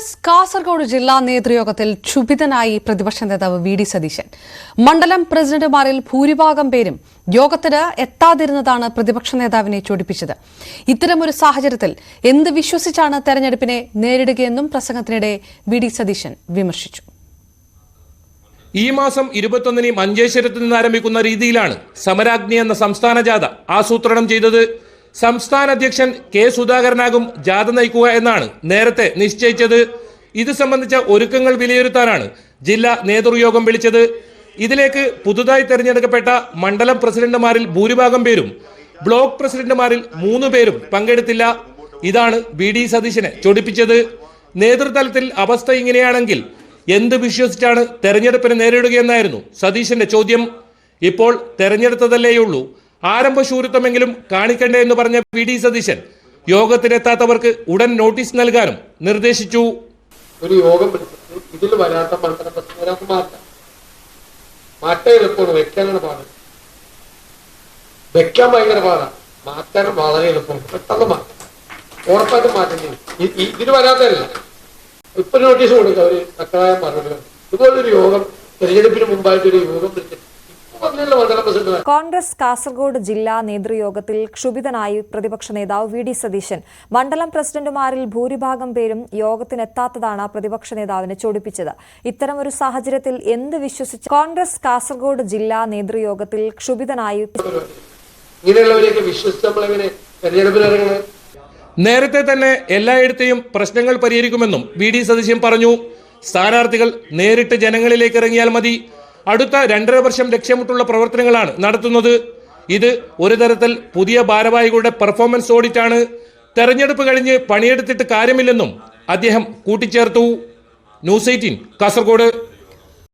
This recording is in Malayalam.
കോൺഗ്രസ് കാസർഗോഡ് ജില്ലാ നേതൃയോഗത്തിൽ ക്ഷുഭിതനായി പ്രതിപക്ഷ നേതാവ് വി.ഡി. സതീശൻ. മണ്ഡലം പ്രസിഡന്റുമാരിൽ ഭൂരിഭാഗം പേരും യോഗത്തിന് എത്താതിരുന്നതാണ് പ്രതിപക്ഷ നേതാവിനെ ചൊടിപ്പിച്ചത്. ഇത്തരമൊരു സാഹചര്യത്തിൽ എന്ത് വിശ്വസിച്ചാണ് തെരഞ്ഞെടുപ്പിനെ നേരിടുകയെന്നും പ്രസംഗത്തിനിടെ വി.ഡി. സതീശൻ വിമർശിച്ചു. ഈ മാസം 21-ന് മഞ്ചേശ്വരത്ത് നിന്ന് ആരംഭിക്കുന്ന രീതിയിലാണ് സമരാഗ്നി എന്ന സംസ്ഥാന ജാഥ ആസൂത്രണം ചെയ്തത്. സംസ്ഥാന അധ്യക്ഷൻ കെ സുധാകരനാകും ജാഥ നയിക്കുക എന്നാണ് നേരത്തെ നിശ്ചയിച്ചത്. ഇത് സംബന്ധിച്ച ഒരുക്കങ്ങൾ വിലയിരുത്താനാണ് ജില്ലാ നേതൃയോഗം വിളിച്ചത്. ഇതിലേക്ക് പുതുതായി തെരഞ്ഞെടുക്കപ്പെട്ട മണ്ഡലം പ്രസിഡന്റുമാരിൽ ഭൂരിഭാഗം പേരും ബ്ലോക്ക് പ്രസിഡന്റുമാരിൽ 3 പേരും പങ്കെടുത്തില്ല. ഇതാണ് വി.ഡി. സതീശനെ ചൊടിപ്പിച്ചത്. നേതൃതലത്തിൽ അവസ്ഥ ഇങ്ങനെയാണെങ്കിൽ എന്ത് വിശ്വസിച്ചാണ് തെരഞ്ഞെടുപ്പിനെ നേരിടുകയെന്നായിരുന്നു സതീശന്റെ ചോദ്യം. ഇപ്പോൾ തെരഞ്ഞെടുത്തതല്ലേയുള്ളൂ, ആരംഭശൂരിത്വമെങ്കിലും കാണിക്കണ്ടേ എന്ന് പറഞ്ഞ വി.ഡി. സതീശൻ യോഗത്തിനെത്താത്തവർക്ക് ഉടൻ നോട്ടീസ് നൽകാനും നിർദ്ദേശിച്ചു. ഒരു യോഗം ഇതിൽ വരാത്ത മണ്ഡല പ്രസിഡന്റ് മാറ്റാൻ എളുപ്പമാണ്, വെക്കാനാണ് പാട്. വെക്കാൻ ഭയങ്കര പാടാണ്, മാറ്റാനും വളരെ എളുപ്പമാണ്. പെട്ടെന്ന് മാറ്റാം, ഉറപ്പായിട്ടും മാറ്റേണ്ടി. ഇതിന് വരാത്തതല്ല, ഇപ്പൊ നോട്ടീസ് കൊടുക്കുക. അവര് തക്കതായ മറുപടി. ഇതുപോലൊരു യോഗം തെരഞ്ഞെടുപ്പിന് മുമ്പായിട്ടൊരു യോഗം വിളിച്ചിട്ട് കോൺഗ്രസ് കാസർഗോഡ് ജില്ലാ നേതൃയോഗത്തിൽ ക്ഷുഭിതനായി പ്രതിപക്ഷ നേതാവ് വി.ഡി. സതീശൻ. മണ്ഡലം പ്രസിഡന്റുമാരിൽ ഭൂരിഭാഗം പേരും യോഗത്തിനെത്താത്തതാണ് പ്രതിപക്ഷ നേതാവിനെ ചൊടിപ്പിച്ചത്. ഇത്തരമൊരു സാഹചര്യത്തിൽ എന്ത് വിശ്വസിച്ച് കോൺഗ്രസ് കാസർഗോഡ് ജില്ലാ നേതൃയോഗത്തിൽ ക്ഷുഭിതനായി നേരത്തെ തന്നെ എല്ലായിടത്തെയും പ്രശ്നങ്ങൾ പരിഹരിക്കുമെന്നും വി.ഡി. സതീശൻ പറഞ്ഞു. സ്ഥാനാർത്ഥികൾ നേരിട്ട് ജനങ്ങളിലേക്ക് ഇറങ്ങിയാൽ മതി. അടുത്ത 2.5 വർഷം ലക്ഷ്യമിട്ടുള്ള പ്രവർത്തനങ്ങളാണ് നടത്തുന്നത്. ഇത് ഒരു തരത്തിൽ പുതിയ ഭാരവാഹികളുടെ പെർഫോമൻസ് ഓഡിറ്റാണ്. തെരഞ്ഞെടുപ്പ് കഴിഞ്ഞ് പണിയെടുത്തിട്ട് കാര്യമില്ലെന്നും അദ്ദേഹം കൂട്ടിച്ചേർത്തു. ന്യൂസ് 18 കാസർഗോഡ്.